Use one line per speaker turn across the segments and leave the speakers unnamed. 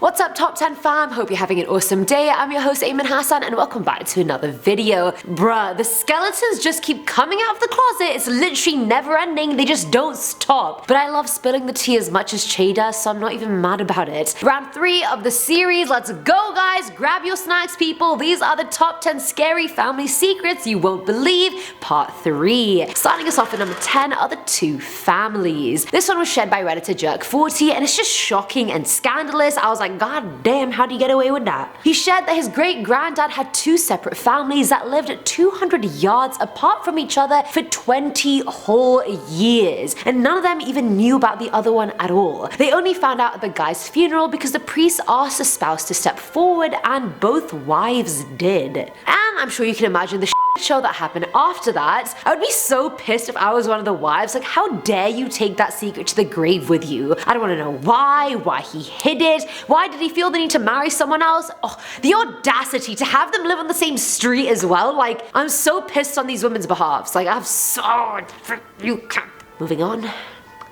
What's up, Top 10 fam? Hope you're having an awesome day. I'm your host Ayman Hassan and welcome back to another video. Bruh, the skeletons just keep coming out of the closet. It's literally never ending. They just don't stop. But I love spilling the tea as much as Che does, so I'm not even mad about it. Round 3 of the series. Let's go, guys. Grab your snacks, people. These are the top 10 scary family secrets you won't believe. Part 3. Starting us off at number 10 are the two families. This one was shared by Redditor Jerk40 and it's just shocking and scandalous. I was like, god damn, how do you get away with that? He shared that his great-granddad had two separate families that lived at 200 yards apart from each other for 20 whole years, and none of them even knew about the other one at all. They only found out at the guy's funeral because the priest asked the spouse to step forward and both wives did. And I'm sure you can imagine the show that happened after that. I would be so pissed if I was one of the wives. Like, how dare you take that secret to the grave with you? I don't want to know why he hid it, why did he feel the need to marry someone else? Oh, the audacity to have them live on the same street as well. Like, I'm so pissed on these women's behalves. Like, I have so you can't. Moving on.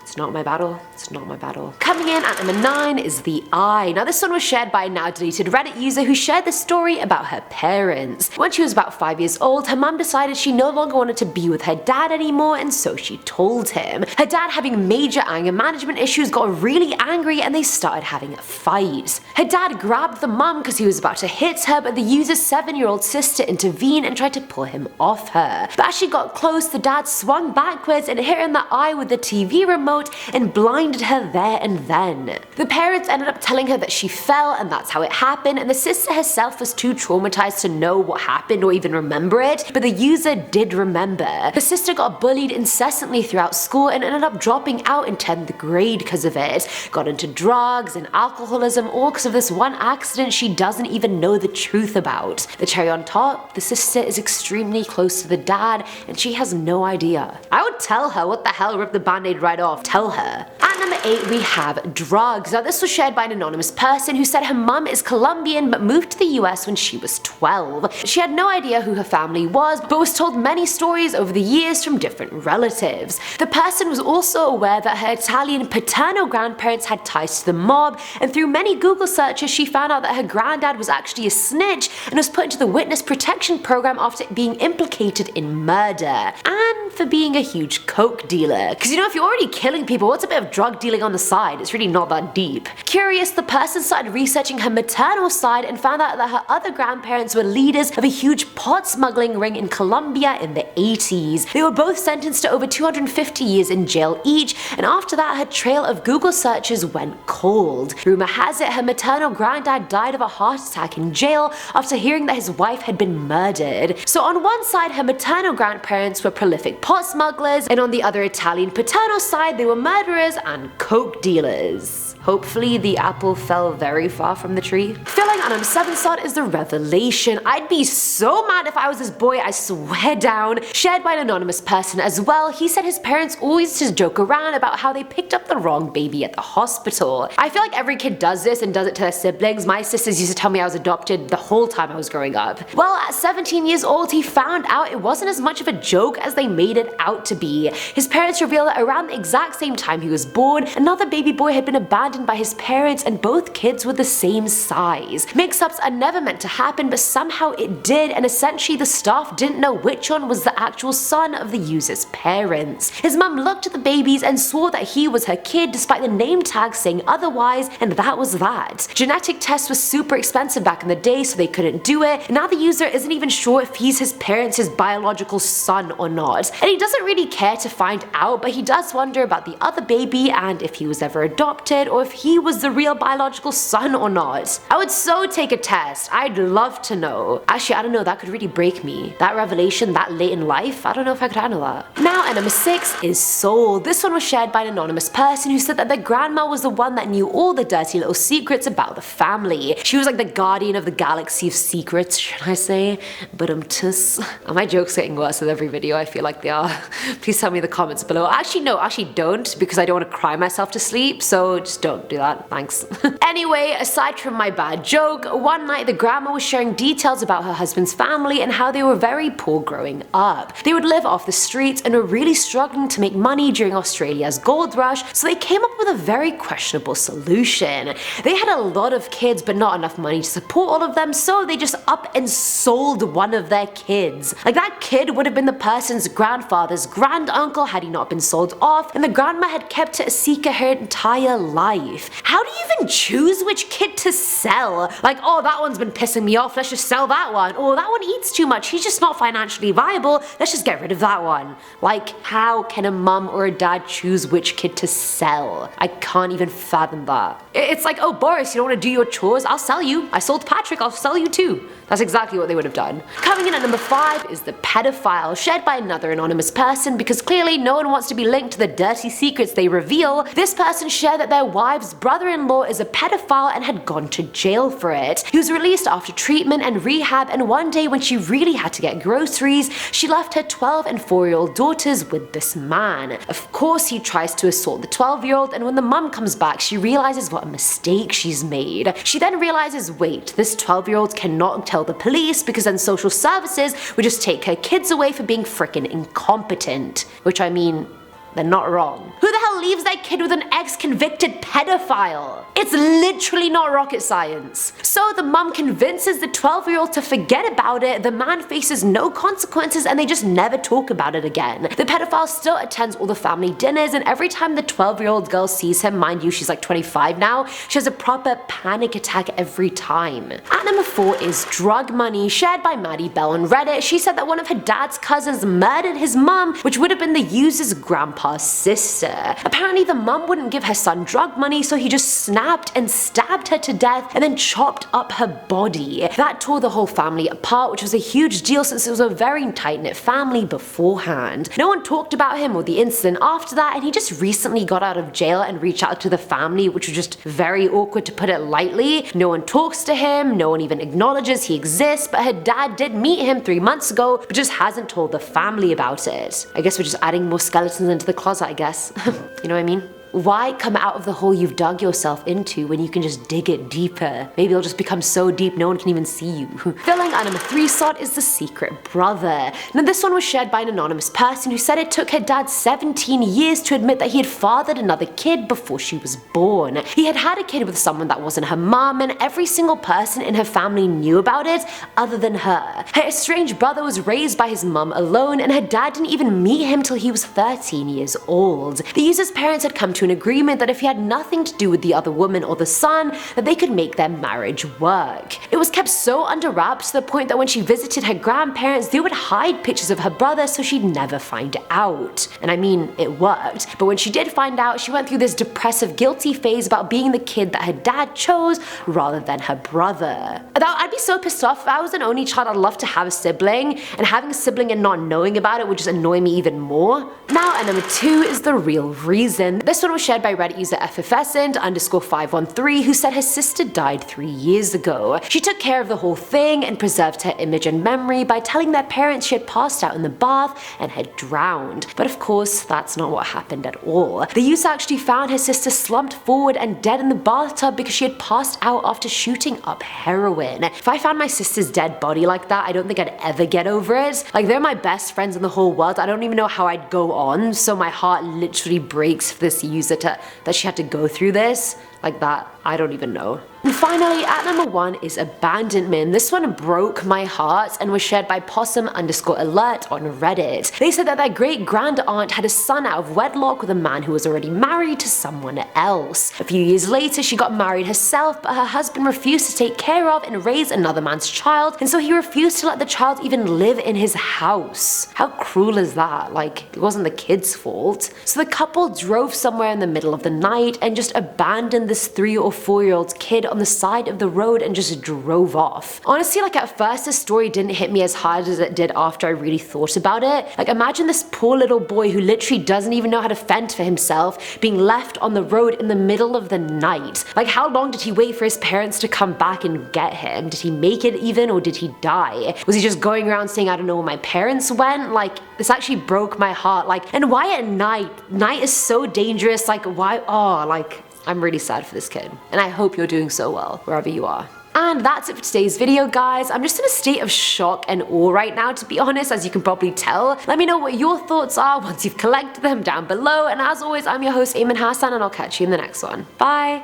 It's not my battle. It's not my battle. Coming in at number 9 is The Eye. Now this one was shared by a now deleted Reddit user who shared the story about her parents. When she was about 5 years old, her mum decided she no longer wanted to be with her dad anymore, and so she told him. Her dad, having major anger management issues, got really angry and they started having a fight. Her dad grabbed the mum because he was about to hit her, but the user's 7-year-old sister intervened and tried to pull him off her. But as she got close, the dad swung backwards and hit her in the eye with the TV remote and blinded her there and then. The parents ended up telling her that she fell and that's how it happened, and the sister herself was too traumatized to know what happened or even remember it, but the user did remember. The sister got bullied incessantly throughout school and ended up dropping out in 10th grade because of it. Got into drugs and alcoholism, all because of this one accident she doesn't even know the truth about. The cherry on top, the sister is extremely close to the dad and she has no idea. I would tell her, what the hell, rip the band-aid right off. Tell her. At number 8 we have drugs. Now this was shared by an anonymous person who said her mum is Colombian but moved to the US when she was 12. She had no idea who her family was but was told many stories over the years from different relatives. The person was also aware that her Italian paternal grandparents had ties to the mob, and through many Google searches she found out that her granddad was actually a snitch and was put into the witness protection program after being implicated in murder and for being a huge coke dealer. Because you know, if you're already killing people, what's a bit of drug dealing on the side? It's really not that deep. Curious, the person started researching her maternal side and found out that her other grandparents were leaders of a huge pot smuggling ring in Colombia in the 80s. They were both sentenced to over 250 years in jail each, and after that her trail of Google searches went cold. Rumor has it her maternal granddad died of a heart attack in jail after hearing that his wife had been murdered. So on one side her maternal grandparents were prolific pot smugglers, and on the other Italian paternal side they were murderers and coke dealers. Hopefully the apple fell very far from the tree. Filling on number 7 slot is The Revelation. I'd be so mad if I was this boy, I swear down. Shared by an anonymous person as well. He said his parents always just joke around about how they picked up the wrong baby at the hospital. I feel like every kid does this and does it to their siblings. My sisters used to tell me I was adopted the whole time I was growing up. Well, at 17 years old he found out it wasn't as much of a joke as they made it out to be. His parents revealed that around the exact same time he was born, another baby boy had been abandoned by his parents and both kids were the same size. Mix-ups are never meant to happen, but somehow it did, and essentially the staff didn't know which one was the actual son of the user's parents. His mum looked at the babies and swore that he was her kid despite the name tag saying otherwise, and that was that. Genetic tests were super expensive back in the day, so they couldn't do it, and now the user isn't even sure if he's his parents' biological son or not. And he doesn't really care to find out, but he does wonder about the other baby and if he was ever adopted or if he was the real biological son or not. I would so take a test. I'd love to know. Actually, I don't know, that could really break me. That revelation that late in life, I don't know if I could handle that. Now at number 6 is Soul. This one was shared by an anonymous person who said that their grandma was the one that knew all the dirty little secrets about the family. She was like the guardian of the galaxy of secrets, should I say? But tuss. My jokes getting worse with every video, I feel like they are, please tell me in the comments below. Actually, no, actually don't, because I don't want to cry myself to sleep, so just don't do that, thanks. Anyway, aside from my bad joke, one night the grandma was sharing details about her husband's family and how they were very poor growing up. They would live off the streets and were really struggling to make money during Australia's gold rush, so they came up with a very questionable solution. They had a lot of kids but not enough money to support all of them, so they just up and sold one of their kids. Like, that kid would have been the person's grandfather's granduncle had he not been sold off, and the grandma had kept it a secret her entire life. How do you even choose which kid to sell? Like, oh, that one's been pissing me off, let's just sell that one. Or that one eats too much, he's just not financially viable, let's just get rid of that one. Like, how can a mum or a dad choose which kid to sell? I can't even fathom that. It's like, oh, Boris, you don't want to do your chores? I'll sell you. I sold Patrick, I'll sell you too. That's exactly what they would have done. Coming in at number 5 is the pedophile, shared by another anonymous person because clearly no one wants to be linked to the dirty secrets they reveal. This person shared that their wife's brother-in-law is a pedophile and had gone to jail for it. He was released after treatment and rehab, and one day when she really had to get groceries, she left her 12 and 4-year-old daughters with this man. Of course he tries to assault the 12-year-old, and when the mum comes back she realizes what a mistake she's made. She then realizes, wait, this 12-year-old cannot tell the police because then social services would just take her kids away for being frickin' incompetent. Which, I mean, they're not wrong. Who the hell leaves their kid with an ex-convicted pedophile? It's literally not rocket science. So the mum convinces the 12-year-old to forget about it, the man faces no consequences, and they just never talk about it again. The pedophile still attends all the family dinners, and every time the 12-year-old girl sees him, mind you she's like 25 now, she has a proper panic attack every time. At number 4 is drug money, shared by Maddie Bell on Reddit. She said that one of her dad's cousins murdered his mum, which would have been the user's grandpa's sister. Apparently the mum wouldn't give her son drug money, so he just snapped and stabbed her to death and then chopped up her body. That tore the whole family apart, which was a huge deal since it was a very tight-knit family beforehand. No one talked about him or the incident after that, and he just recently got out of jail and reached out to the family, which was just very awkward to put it lightly. No one talks to him, no one even acknowledges he exists, but her dad did meet him 3 months ago, but just hasn't told the family about it. I guess we're just adding more skeletons into the closet, I guess. You know what I mean? Why come out of the hole you've dug yourself into when you can just dig it deeper? Maybe it'll just become so deep no one can even see you. Filling our number 3 slot is the secret brother. Now this one was shared by an anonymous person who said it took her dad 17 years to admit that he had fathered another kid before she was born. He had had a kid with someone that wasn't her mom, and every single person in her family knew about it other than her. Her estranged brother was raised by his mom alone, and her dad didn't even meet him till he was 13 years old. The user's parents had come to an agreement that if he had nothing to do with the other woman or the son, that they could make their marriage work. It was kept so under wraps to the point that when she visited her grandparents, they would hide pictures of her brother so she'd never find out. And I mean, it worked, but when she did find out, she went through this depressive, guilty phase about being the kid that her dad chose rather than her brother. I'd be so pissed off. If I was an only child, I'd love to have a sibling, and having a sibling and not knowing about it would just annoy me even more. Now at number 2 is the real reason. This one was shared by Reddit user FFSend_513, who said her sister died 3 years ago. She took care of the whole thing and preserved her image and memory by telling their parents she had passed out in the bath and had drowned. But of course, that's not what happened at all. The user actually found her sister slumped forward and dead in the bathtub because she had passed out after shooting up heroin. If I found my sister's dead body like that, I don't think I'd ever get over it. Like, they're my best friends in the whole world. I don't even know how I'd go on, so my heart literally breaks for this user that she had to go through this. Like that, I don't even know. And finally, at number 1 is abandonment. This one broke my heart and was shared by possum_alert on Reddit. They said that their great-grand-aunt had a son out of wedlock with a man who was already married to someone else. A few years later, she got married herself, but her husband refused to take care of and raise another man's child, and so he refused to let the child even live in his house. How cruel is that? Like, it wasn't the kid's fault. So the couple drove somewhere in the middle of the night and just abandoned this 3 or 4-year-old kid on the side of the road and just drove off. Honestly, like at first the story didn't hit me as hard as it did after I really thought about it. Like imagine this poor little boy who literally doesn't even know how to fend for himself being left on the road in the middle of the night. Like how long did he wait for his parents to come back and get him? Did he make it even, or did he die? Was he just going around saying, I don't know where my parents went? Like this actually broke my heart. Like, and why at night? Night is so dangerous. Like why? Oh, like I'm really sad for this kid. And I hope you're doing so well wherever you are. And that's it for today's video, guys. I'm just in a state of shock and awe right now, to be honest, as you can probably tell. Let me know what your thoughts are once you've collected them down below. And as always, I'm your host, Ayman Hassan, and I'll catch you in the next one. Bye.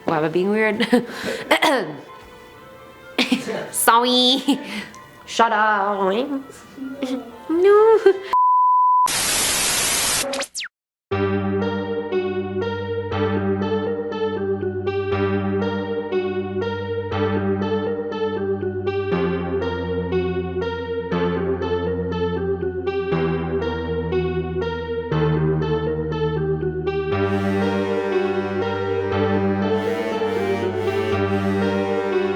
Why am I being weird? Sorry. Shut up. No.